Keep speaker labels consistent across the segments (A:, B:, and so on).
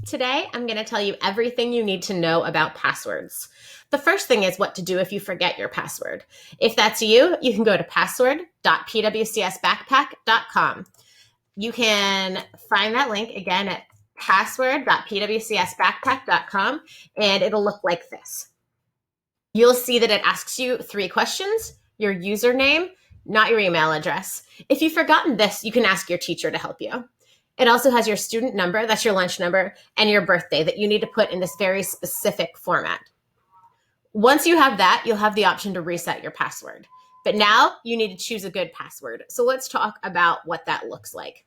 A: Today, I'm going to tell you everything you need to know about passwords. The first thing is what to do if you forget your password. If that's you, you can go to password.pwcsbackpack.com. You can find that link again at password.pwcsbackpack.com, and it'll look like this. You'll see that it asks you three questions: your username, not your email address. If you've forgotten this, you can ask your teacher to help you. It also has your student number, that's your lunch number, and your birthday that you need to put in this very specific format. Once you have that, you'll have the option to reset your password. But now you need to choose a good password. So let's talk about what that looks like.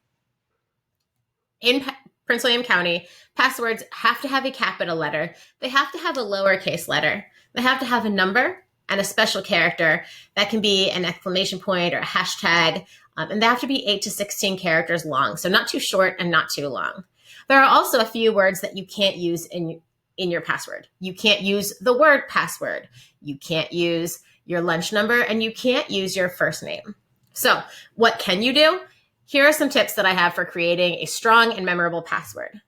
A: In Prince William County, passwords have to have a capital letter. They have to have a lowercase letter. They have to have a number and a special character. That can be an exclamation point or a hashtag. And they have to be 8 to 16 characters long, so not too short and not too long. There are also a few words that you can't use in your password. You can't use the word password. You can't use your lunch number, and you can't use your first name. So what can you do? Here are some tips that I have for creating a strong and memorable password.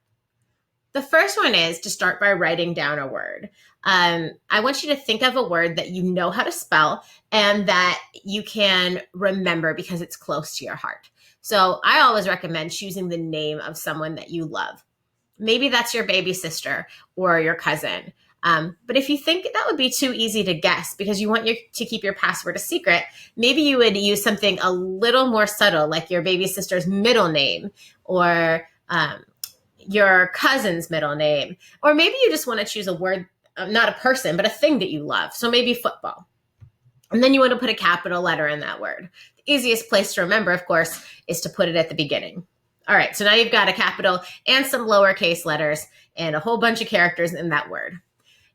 A: The first one is to start by writing down a word. I want you to think of a word that you know how to spell and that you can remember because it's close to your heart. So I always recommend choosing the name of someone that you love. Maybe that's your baby sister or your cousin. But if you think that would be too easy to guess because you want to keep your password a secret, maybe you would use something a little more subtle, like your baby sister's middle name or your cousin's middle name. Or maybe you just want to choose a word, not a person, but a thing that you love. So maybe football. And then you want to put a capital letter in that word. The easiest place to remember, of course, is to put it at the beginning. All right, so now you've got a capital and some lowercase letters and a whole bunch of characters in that word.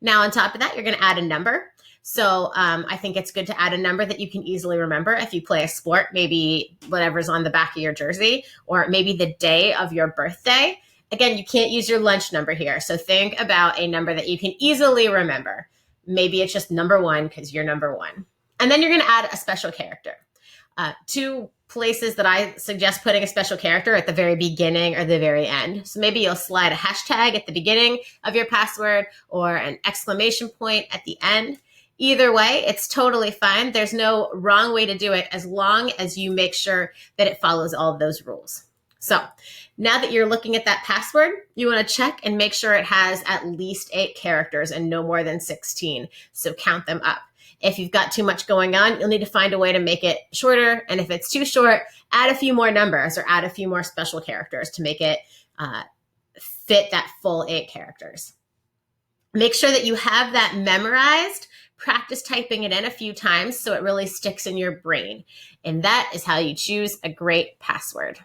A: Now, on top of that, you're going to add a number. So I think it's good to add a number that you can easily remember. If you play a sport, maybe whatever's on the back of your jersey, or maybe the day of your birthday. Again, you can't use your lunch number here. So think about a number that you can easily remember. Maybe it's just number 1 because you're number 1. And then you're going to add a special character. Two places that I suggest putting a special character at the very beginning or the very end. So maybe you'll slide a hashtag at the beginning of your password or an exclamation point at the end. Either way, it's totally fine. There's no wrong way to do it as long as you make sure that it follows all of those rules. So now that you're looking at that password, you want to check and make sure it has at least 8 characters and no more than 16. So count them up. If you've got too much going on, you'll need to find a way to make it shorter. And if it's too short, add a few more numbers or add a few more special characters to make it fit that full 8 characters. Make sure that you have that memorized. Practice typing it in a few times so it really sticks in your brain. And that is how you choose a great password.